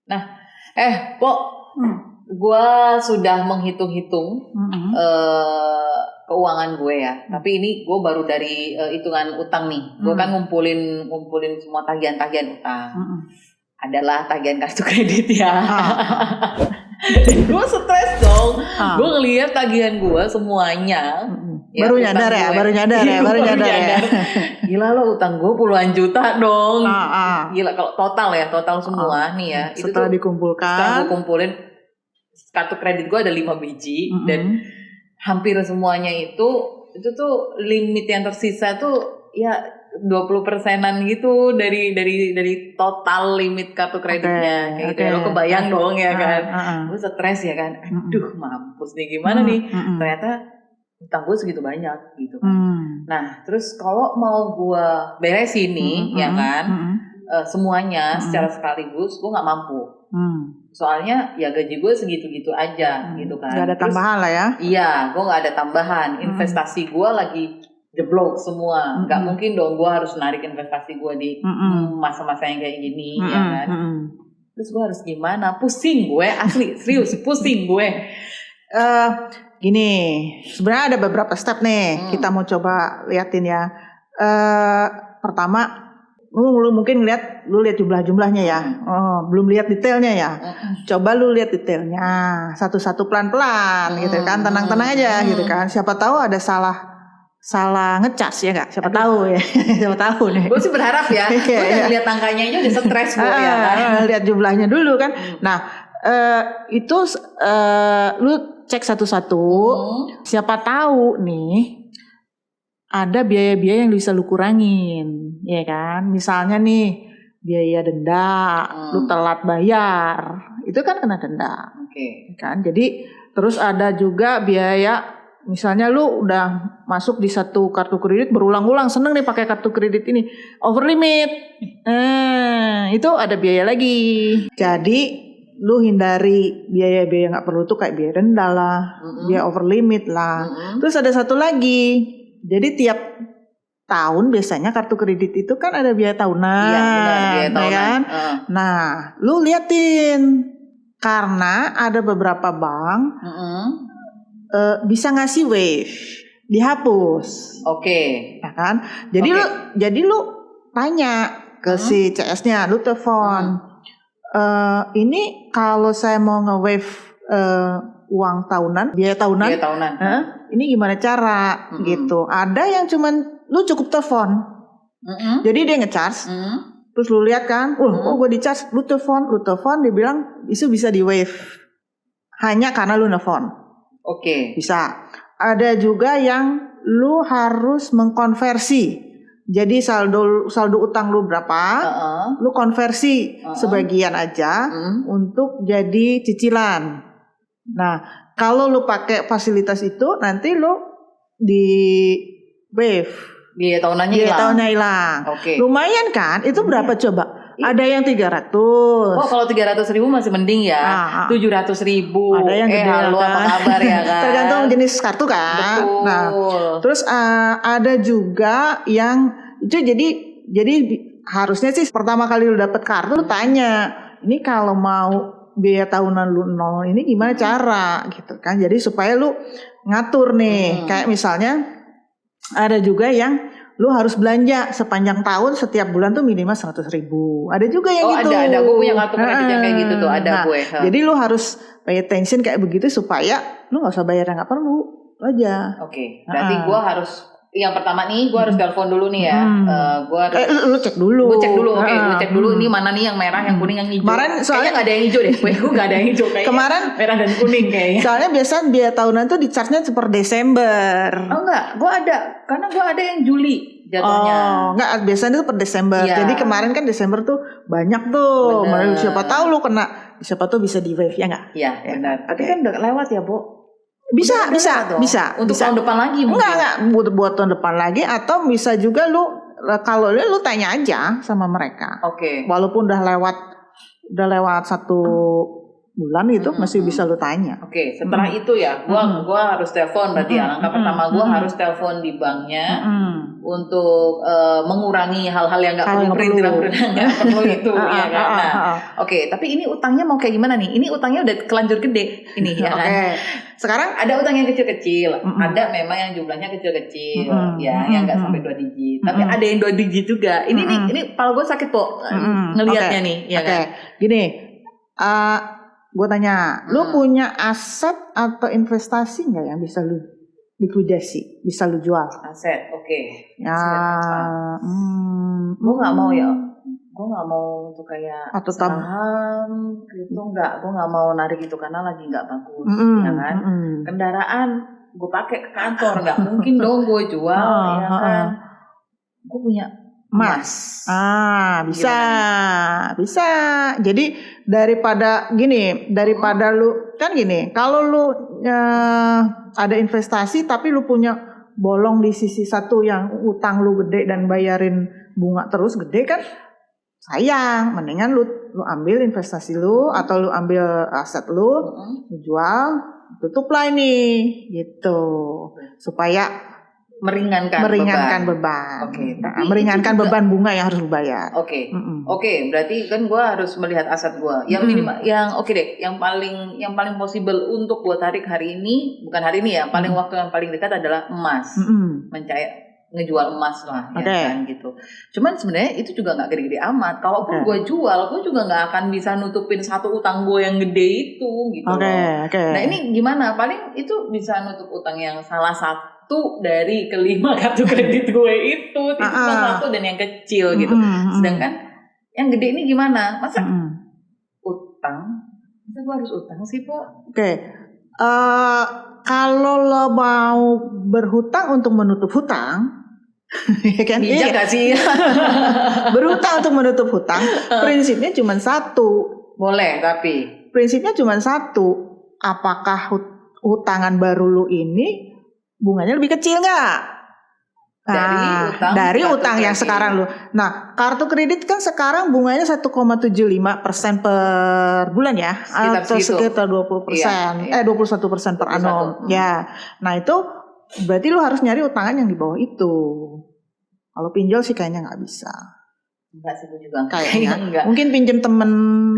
Nah, Pok, gue sudah menghitung-hitung keuangan gue ya. Tapi ini gue baru dari hitungan utang nih. Gue kan ngumpulin semua tagihan-tagihan utang. Adalah tagihan kartu kredit ya. Gue stres dong. Gue ngelihat tagihan gue semuanya. Ya, baru nyadar ya. Gila lo, utang gue puluhan juta dong. Gila kalau total semua nih ya. Setelah gue kumpulin kartu kredit gue ada 5 biji dan hampir semuanya itu tuh limit yang tersisa tuh ya 20%-an gitu dari total limit kartu kreditnya. Kayak gitu ya. Lo kebayang dong ya kan. Gue stres ya kan. Aduh mampus nih, gimana nih. Ternyata utang gue segitu banyak gitu kan. Nah terus kalau mau gue beresin nih ya kan, semuanya secara sekaligus gue gak mampu. Soalnya ya gaji gue segitu-gitu aja gitu kan. Gak ada tambahan lah ya. Iya, gue gak ada tambahan. Investasi gue lagi jeblok semua. Gak mungkin dong gue harus narik investasi gue di masa-masa yang kayak gini ya kan. Terus gue harus gimana? Pusing gue, asli serius pusing gue. Gini, sebenarnya ada beberapa step nih. Kita mau coba liatin ya. Pertama, lu mungkin lihat jumlah-jumlahnya ya. Belum lihat detailnya ya. Coba lu lihat detailnya, satu-satu pelan-pelan gitu kan. Tenang-tenang aja gitu kan. Siapa tahu ada salah ngecas ya nggak? Siapa tahu ya. Siapa tahu nih. Gue sih berharap ya. Gue udah lihat angkanya aja udah stres gue ya kan. Lihat jumlahnya dulu kan. Nah, itu lu cek satu-satu. Siapa tahu nih ada biaya-biaya yang bisa lu kurangin, ya kan? Misalnya nih biaya denda, lu telat bayar, itu kan kena denda. Kan? Jadi terus ada juga biaya, misalnya lu udah masuk di satu kartu kredit berulang-ulang, seneng nih pakai kartu kredit ini, over limit. Itu ada biaya lagi. Jadi lu hindari biaya-biaya nggak perlu tuh kayak biaya denda lah, biaya over limit lah. Terus ada satu lagi, jadi tiap tahun biasanya kartu kredit itu kan ada biaya tahunan, iya, benar, biaya tahunan. Kan? Nah, lu liatin karena ada beberapa bank bisa ngasih waive, dihapus. Ya kan? Jadi lu tanya ke si CS-nya, lu telepon. Ini kalau saya mau nge-waive uang tahunan, biaya tahunan. Ini gimana cara gitu. Ada yang cuman lu cukup telepon. Jadi dia nge-charge. Terus lu lihat kan, gue di-charge, lu telepon dia bilang itu bisa di-waive. Hanya karena lu nelfon. Bisa. Ada juga yang lu harus mengkonversi. Jadi saldo utang lu berapa, lu konversi sebagian aja untuk jadi cicilan. Nah, kalau lu pakai fasilitas itu, nanti lu di waive. Biaya tahunannya hilang. Lumayan kan? Itu berapa coba? Ada yang 300. Oh, kalau 300.000 masih mending ya. 700.000. Ada yang gede. Halo, apa kabar ya kan? Tergantung jenis kartu kan. Betul. Nah, terus ada juga yang itu jadi harusnya sih pertama kali lu dapet kartu lu tanya, ini kalau mau biaya tahunan lu 0 ini gimana cara gitu kan. Jadi supaya lu ngatur nih. Kayak misalnya ada juga yang lu harus belanja sepanjang tahun setiap bulan tuh minimal 100.000. Ada juga yang gitu. Ada. Gue punya kartu kredit yang kayak gitu tuh. Ada gue. Jadi lu harus pay attention kayak begitu supaya lu nggak usah bayar yang nggak perlu aja. Berarti gue harus yang pertama nih gue harus telepon dulu nih ya. Lu cek dulu. Gue cek dulu. Gue cek dulu ini mana nih yang merah, yang kuning, yang hijau. Kemarin soalnya nggak ada yang hijau deh. Gue nggak ada yang hijau kayaknya. Kemarin merah dan kuning kayaknya. Soalnya biasanya biaya tahunan tuh di charge-nya per Desember. Oh enggak, gue ada. Karena gue ada yang Juli jatuhnya. Enggak, biasanya itu per Desember. Jadi kemarin kan Desember tuh banyak tuh. Siapa tahu lu kena, siapa tuh bisa di waive ya enggak? Iya, benar. Tapi kan udah lewat ya, Bu. Bisa. Untuk tahun depan lagi mungkin. Enggak, buat tahun depan lagi, atau bisa juga lu kalau lu tanya aja sama mereka. Walaupun udah lewat 1 bulan gitu, masih bisa lu tanya. Setelah itu ya, gua harus telepon berarti langkah pertama gua harus telepon di banknya untuk mengurangi hal-hal yang nggak perlu, perintilan-perintilan nggak perlu itu ya kan. Nah, oke, tapi ini utangnya mau kayak gimana nih? Ini utangnya udah kelanjur gede ini ya kan. Sekarang ada utang yang kecil-kecil, ada memang yang jumlahnya kecil-kecil, ya, yang nggak sampai 2 digit. Tapi ada yang 2 digit juga. Ini kepala gue sakit kok ngelihatnya nih, ya kan. Gini, gue tanya, lu punya aset atau investasi nggak yang bisa lu likuidasi, bisa lu jual? Aset, oke. Ya, gue nggak mau ya. Gue nggak mau untuk kayak atau saham, kripto nggak. Gue nggak mau narik itu karena lagi nggak bagus, ya kan. Kendaraan gue pakai ke kantor, nggak mungkin dong gue jual, ya kan. Gue punya emas. Bisa. Jadi daripada lu kan gini, kalau lu ada investasi tapi lu punya bolong di sisi satu yang utang lu gede dan bayarin bunga terus gede kan sayang. Mendingan lu ambil investasi lu atau lu ambil aset lu, lu jual, tutup lah ini gitu supaya meringankan beban. Oke. Meringankan beban bunga yang harus lu bayar. Oke. Berarti kan gue harus melihat aset gue. Yang minimal, yang paling possible untuk gue tarik hari ini, bukan hari ini ya. Paling waktu yang paling dekat adalah emas. Ngejual emas lah, ya kan gitu. Cuman sebenarnya itu juga nggak gede-gede amat. Kalaupun gue jual, gue juga nggak akan bisa nutupin satu utang gue yang gede itu, gitu. Nah ini gimana? Paling itu bisa nutup utang yang salah satu dari kelima kartu kredit gue itu cuma satu dan yang kecil gitu. Sedangkan yang gede ini gimana? Masa utang? Masa gue harus utang sih, Pak? Kalau lo mau berhutang untuk menutup hutang, ya kan? Bijak gak sih? Berhutang untuk menutup hutang, prinsipnya cuma satu. Boleh, tapi prinsipnya cuma satu. Apakah hutangan baru lu ini bunganya lebih kecil nggak? Dari utang yang sekarang lu. Nah, kartu kredit kan sekarang bunganya 1,75% per bulan ya, atau sekitar 20%, 21% per annum. Ya, nah itu berarti lu harus nyari utangan yang di bawah itu. Kalau pinjol sih kayaknya nggak bisa. Enggak sih, gue juga kayaknya enggak. Mungkin pinjem temen,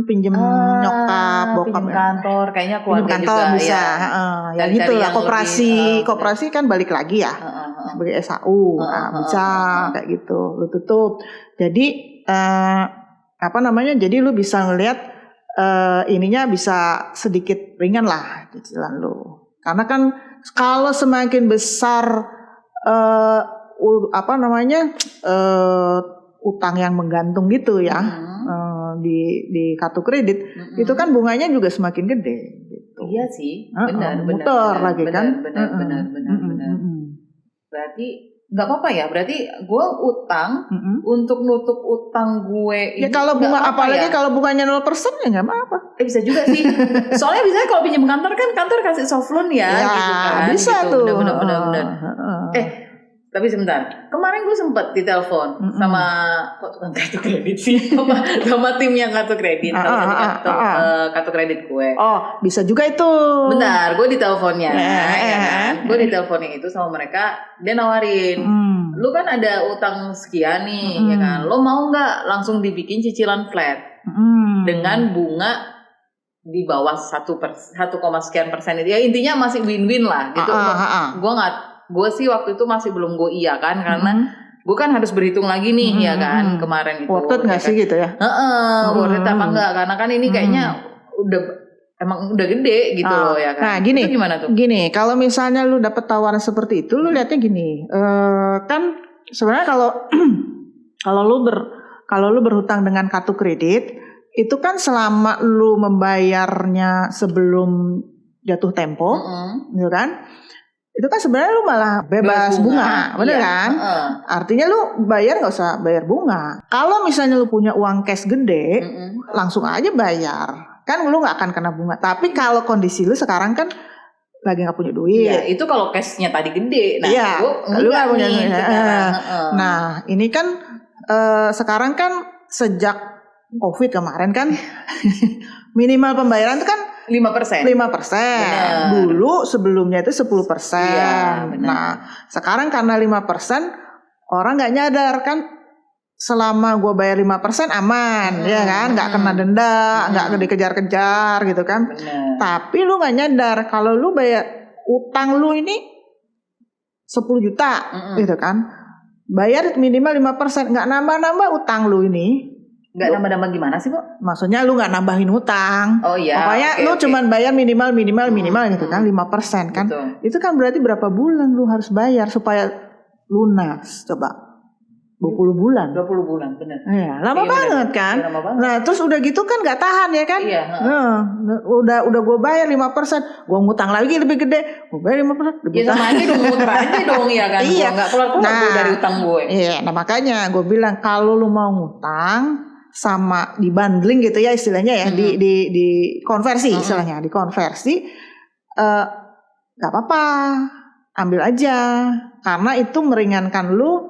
pinjem nyokap, bokap, pinjem kantor, kayaknya keluarga juga bisa. Ya gitu lah, koperasi kan balik lagi ya. Sebagai SAU, bisa kayak gitu, lu tutup. Jadi jadi lu bisa ngelihat ininya bisa sedikit ringan lah cicilan lu. Karena kan kalau semakin besar utang yang menggantung gitu ya di kartu kredit itu kan bunganya juga semakin gede gitu. Iya sih, benar. Benar. Berarti nggak apa-apa ya, berarti gue utang untuk nutup utang gue ya kalau bunga apalagi kalau bunganya 0% ya nggak apa-apa. Bisa juga sih, soalnya biasanya kalau pinjam kantor kan kantor kasih soft loan ya gitu kan, bisa gitu. tuh benar. Tapi sebentar, kemarin gue sempet ditelepon sama tukang kartu kredit sih, sama tim yang kartu kredit, kartu kredit gue. Oh, bisa juga itu. Bentar, gue diteleponnya, gue diteleponnya itu sama mereka, dia nawarin, lu kan ada utang sekian nih, ya kan, lo mau nggak langsung dibikin cicilan flat dengan bunga di bawah 1, sekian persen itu, ya intinya masih win-win lah, gitu. Gue sih waktu itu masih belum gue iya kan, karena gue kan harus berhitung lagi nih ya kan kemarin itu. Worth it nggak sih gitu ya? Worth it apa enggak? Karena kan ini kayaknya udah gede gitu loh ya kan. Nah gini, itu gimana tuh? Gini, kalau misalnya lu dapet tawaran seperti itu, lu lihatnya gini, kan sebenarnya kalau lu berhutang dengan kartu kredit, itu kan selama lu membayarnya sebelum jatuh tempo, gitu kan? Itu kan sebenarnya lu malah bebas bunga, bener kan? Artinya lu bayar nggak usah bayar bunga. Kalau misalnya lu punya uang cash gede, langsung aja bayar, kan lu nggak akan kena bunga. Tapi kalau kondisi lu sekarang kan lagi nggak punya duit. Ya, itu kalau cashnya tadi gede, nah lu nggak punya duit. Nah ini kan sekarang kan sejak COVID kemarin kan minimal pembayaran itu kan 5%. Dulu sebelumnya itu 10%. Iya, nah, sekarang karena 5%, orang nggak nyadar kan, selama gue bayar 5% aman, ya kan, nggak kena denda, nggak dikejar-kejar gitu kan. Bener. Tapi lu nggak nyadar kalau lu bayar utang lu ini 10 juta, gitu kan, bayar minimal 5%, nggak nambah-nambah utang lu ini. Nggak nambah-nambah gimana sih, Bu? Maksudnya lu nggak nambahin utang. Oh iya. Pokoknya lu cuman bayar minimal gitu kan, 5% kan. Betul. Itu kan berarti berapa bulan lu harus bayar supaya lunas, coba. 20 bulan. 20 bulan, benar. Iya, lama banget kan. Iya, lama banget. Nah, terus udah gitu kan gak tahan ya kan. Iya. Udah gue bayar 5%, gue ngutang lagi lebih gede. Gue bayar 5%. Ya sama aja dong, muter aja dong ya kan. Iya. Gak keluar-keluar dari utang gue. Iya, nah makanya gue bilang kalau lu mau ngutang sama dibundling gitu ya istilahnya ya, di konversi istilahnya, dikonversi, gak apa-apa, ambil aja. Karena itu meringankan lu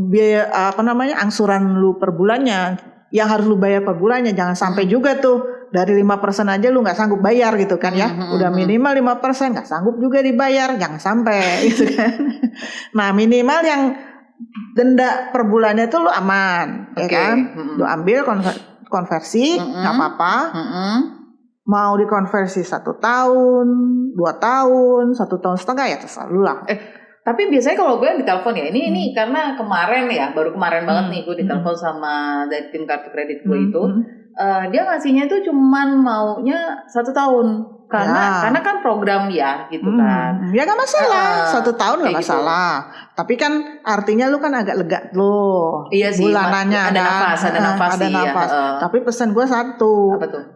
biaya angsuran lu per bulannya yang harus lu bayar per bulannya. Jangan sampai juga tuh dari 5% aja lu nggak sanggup bayar gitu kan ya. Udah minimal 5% nggak sanggup juga dibayar, jangan sampai gitu kan. Nah minimal yang denda per bulannya tuh lu aman, ya kan. Lu ambil konversi nggak apa-apa. Mau dikonversi 1 tahun, 2 tahun, 1,5 tahun ya terserah lu lah. Tapi biasanya kalau gue yang ditelepon ya, ini karena kemarin ya, baru kemarin banget nih gue ditelepon sama dari tim kartu kredit gue itu, dia ngasihnya itu cuman maunya 1 tahun, karena kan program ya gitu kan. Ya gak masalah, 1 tahun gak masalah. Gitu. Tapi kan artinya lu kan agak lega loh. Iya sih, bulanannya ada nafas. Tapi pesan gue 1,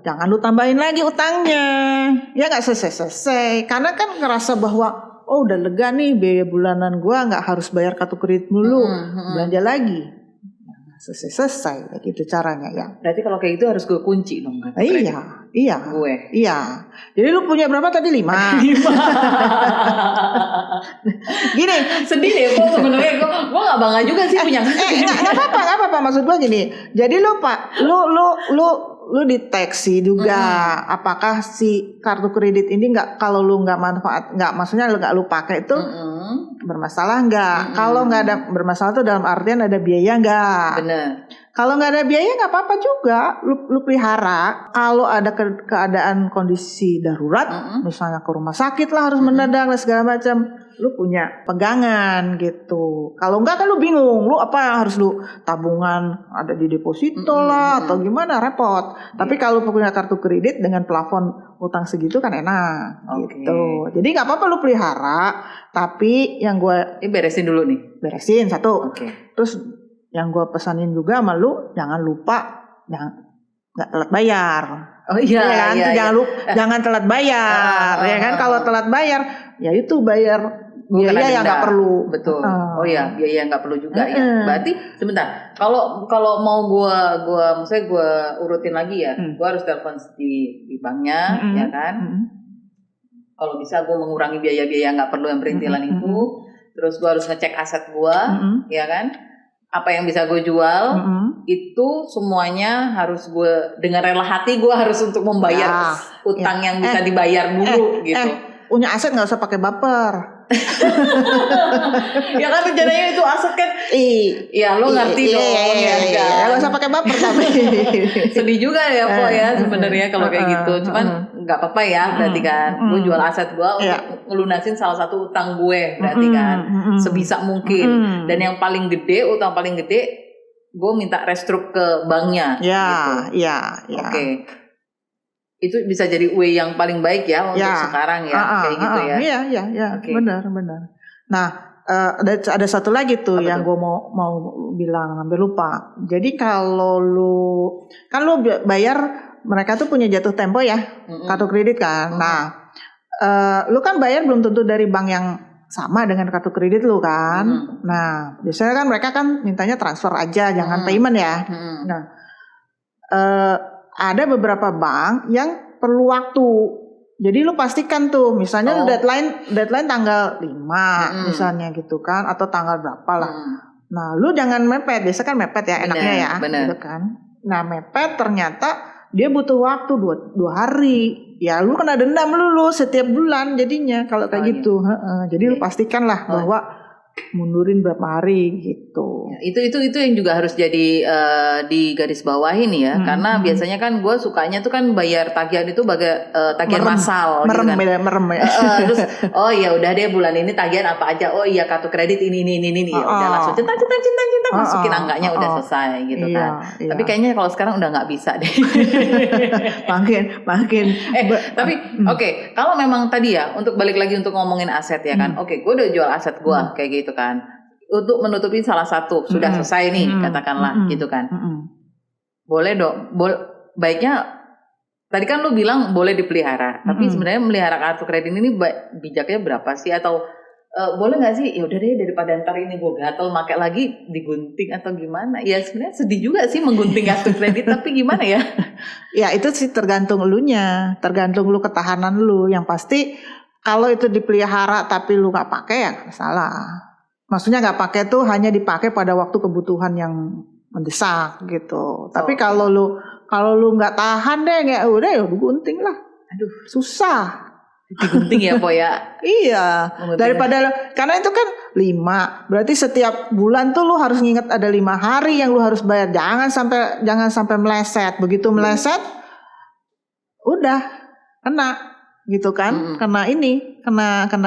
jangan lu tambahin lagi utangnya. Ya gak selesai. Karena kan ngerasa bahwa udah lega nih biaya bulanan gua, nggak harus bayar kartu kredit mulu, belanja lagi. Selesai gitu caranya ya. Berarti kalau kayak gitu harus gue kunci dong kan? Iya. Gue. Iya. Jadi lu punya berapa tadi 5? Gini, sedih deh kok sebenarnya gue nggak bangga juga sih punya. Nggak apa-apa. Maksud gua gini. Jadi lu lu deteksi juga apakah si kartu kredit ini kalau lu nggak maksudnya lu nggak lu pakai itu bermasalah nggak? Kalau nggak ada bermasalah tuh dalam artian ada biaya nggak? Bener. Kalau nggak ada biaya nggak apa-apa juga, lu pelihara. Kalau ada keadaan kondisi darurat, misalnya ke rumah sakit lah harus mendadak dan segala macam, lu punya pegangan gitu. Kalau enggak kan lu bingung, lu apa yang harus lu tabungan ada di deposito lah atau gimana, repot. Tapi kalau punya kartu kredit dengan plafon utang segitu kan enak gitu. Jadi nggak apa-apa lu pelihara, tapi yang gue beresin dulu nih. Beresin 1. Terus yang gue pesanin juga sama lu, jangan lupa nggak telat bayar. Oh iya, ya kan? iya. Jangan telat bayar, ya kan? Kalau telat bayar, ya itu bayar biaya yang nggak perlu. Betul. Oh iya, biaya yang nggak perlu juga ya. Berarti sebentar, kalau mau maksudnya gue urutin lagi ya, gue harus telepon di banknya, ya kan? Kalau bisa gue mengurangi biaya-biaya nggak perlu yang perintilan itu, terus gue harus ngecek aset gue, ya kan? Apa yang bisa gue jual, itu semuanya harus gue dengan rela hati gue harus untuk membayar utang yang bisa dibayar dulu gitu. Punya aset nggak usah pakai baper. Ya kan rencananya itu aset kan. Iya lo ngerti dong. Iya, nggak usah pakai baper tapi. Sedih juga ya Po ya sebenarnya kalau kayak gitu. Cuman nggak apa-apa ya berarti kan. Gue jual aset gue untuk ngelunasin salah satu utang gue berarti kan. Sebisa mungkin. Dan yang paling gede, utang paling gede, gue minta restruk ke banknya. Iya. Oke. Itu bisa jadi way yang paling baik ya untuk sekarang ya, kayak gitu ya. Iya, benar. Nah, ada satu lagi tuh yang gue mau bilang, hampir lupa. Jadi kalau lu bayar, mereka tuh punya jatuh tempo ya, kartu kredit kan. Nah, lu kan bayar belum tentu dari bank yang sama dengan kartu kredit lu kan. Nah, biasanya kan mereka kan mintanya transfer aja, jangan payment ya. Nah, ada beberapa bank yang perlu waktu. Jadi lu pastikan tuh, misalnya deadline tanggal 5 misalnya gitu kan, atau tanggal berapa lah. Nah, lu jangan mepet. Biasa kan mepet ya, enaknya ya, gitu kan. Nah, mepet ternyata dia butuh waktu 2 hari. Ya lu kena dendam lu setiap bulan jadinya kalau kayak gitu. Jadi lu pastikan lah bahwa mundurin berapa hari gitu. Ya, itu yang juga harus jadi di garis bawahin ya, karena biasanya kan gue sukanya tuh kan bayar tagihan itu tagihan massal merem, gitu kan. merem ya. Terus oh ya udah deh bulan ini tagihan apa aja, oh iya kartu kredit ini ya udah langsung cinta masukin angkanya udah selesai gitu kan. Tapi kayaknya kalau sekarang udah nggak bisa deh. makin tapi oke, kalau memang tadi ya untuk balik lagi untuk ngomongin aset ya kan, oke gue udah jual aset gue kayak gitu kan, untuk menutupi salah satu sudah selesai nih katakanlah gitu kan, boleh dong, baiknya tadi kan lu bilang boleh dipelihara, tapi sebenarnya melihara kartu kredit ini bijaknya berapa sih, atau boleh nggak sih? Ya udah deh daripada ntar ini gue gatel pakai lagi digunting atau gimana? Ya sebenarnya sedih juga sih menggunting kartu kredit, tapi gimana ya? Ya itu sih tergantung elunya, tergantung lu ketahanan lu. Yang pasti kalau itu dipelihara tapi lu nggak pakai ya nggak salah. Maksudnya nggak pakai tuh hanya dipakai pada waktu kebutuhan yang mendesak gitu. Tapi kalau lu nggak tahan deh, ya udah ya gunting lah. Aduh susah. Digunting ya Po ya. Iya. Daripada karena itu kan 5. Berarti setiap bulan tuh lu harus nginget ada 5 hari yang lu harus bayar. Jangan sampai meleset. Begitu meleset udah kena gitu kan. Kena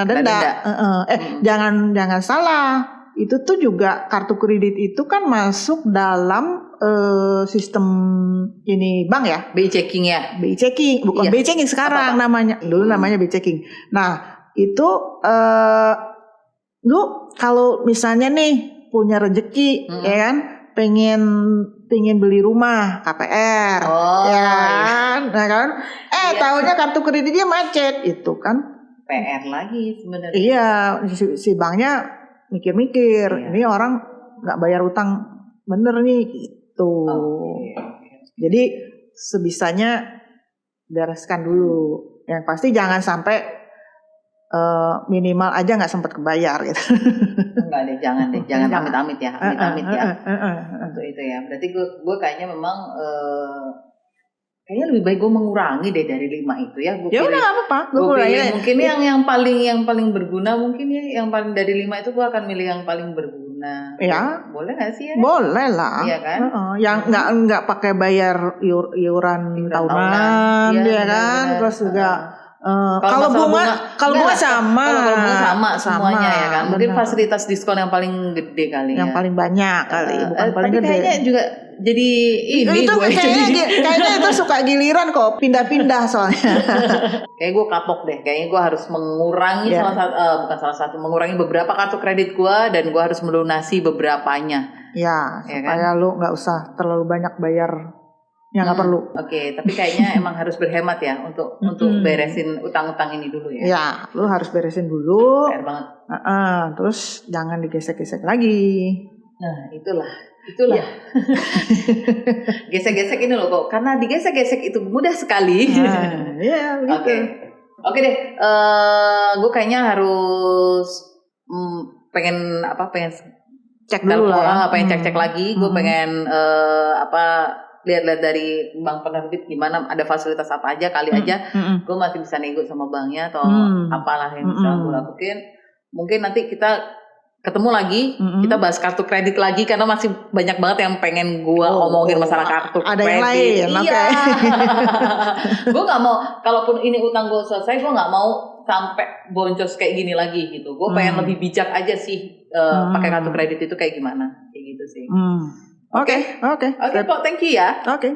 denda. Jangan salah. Itu tuh juga kartu kredit itu kan masuk dalam sistem ini bank ya, BI checking ya, BI checking bukan BI checking sekarang namanya, dulu namanya BI checking. Nah itu lu kalau misalnya nih punya rezeki ya kan, pengen beli rumah KPR ya kan, taunya kartu kreditnya macet itu kan PR lagi sebenarnya. Iya, si banknya mikir-mikir, ini orang nggak bayar utang bener nih gitu. Jadi sebisanya bereskan dulu. Yang pasti jangan sampai minimal aja nggak sempat kebayar gitu. Enggak deh, jangan amit-amit ya, itu ya. Berarti gue kayaknya memang kayaknya lebih baik gue mengurangi deh dari 5 itu ya. Ya udah nggak apa-apa. Mungkin yang paling berguna mungkin ya, yang paling dari 5 itu gue akan milih yang paling berguna. Ya, boleh nggak sih ya? Boleh lah. Iya kan? Yang nggak pakai bayar iuran tahunan, ya kan? Terus juga kalau bunga sama semuanya ya kan. Mungkin fasilitas diskon yang paling gede kali ya. Yang paling banyak kali, bukan paling gede. Kayaknya juga jadi ini itu kayaknya itu suka giliran kok, pindah-pindah soalnya. Kayak gue kapok deh. Kayaknya gue harus mengurangi mengurangi beberapa kartu kredit gue, dan gue harus melunasi beberapanya. Ya supaya kan? Lu nggak usah terlalu banyak bayar yang nggak perlu. Oke, tapi kayaknya emang harus berhemat ya untuk beresin utang-utang ini dulu ya. Ya, lu harus beresin dulu. PR banget. Terus jangan digesek-gesek lagi. Nah, itulah. Ya. Gesek-gesek ini loh kok, karena digesek-gesek itu mudah sekali. Iya, begitu. Oke deh. Gue kayaknya harus pengen cek dulu lah. Pengen cek-cek lagi. Gue pengen lihat-lihat dari bank penerbit gimana, ada fasilitas apa aja kali aja. Gue masih bisa nego sama banknya atau apalah yang bisa gue lakuin. Mungkin nanti kita ketemu lagi, kita bahas kartu kredit lagi, karena masih banyak banget yang pengen gue omongin masalah kartu kredit. Ada yang lain, iya. Gue nggak mau, kalaupun ini utang gue selesai, gue nggak mau sampai boncos kayak gini lagi gitu. Gue pengen lebih bijak aja sih pakai kartu kredit itu kayak gimana, kayak gitu sih. Oke, Pak, thank you ya. Oke.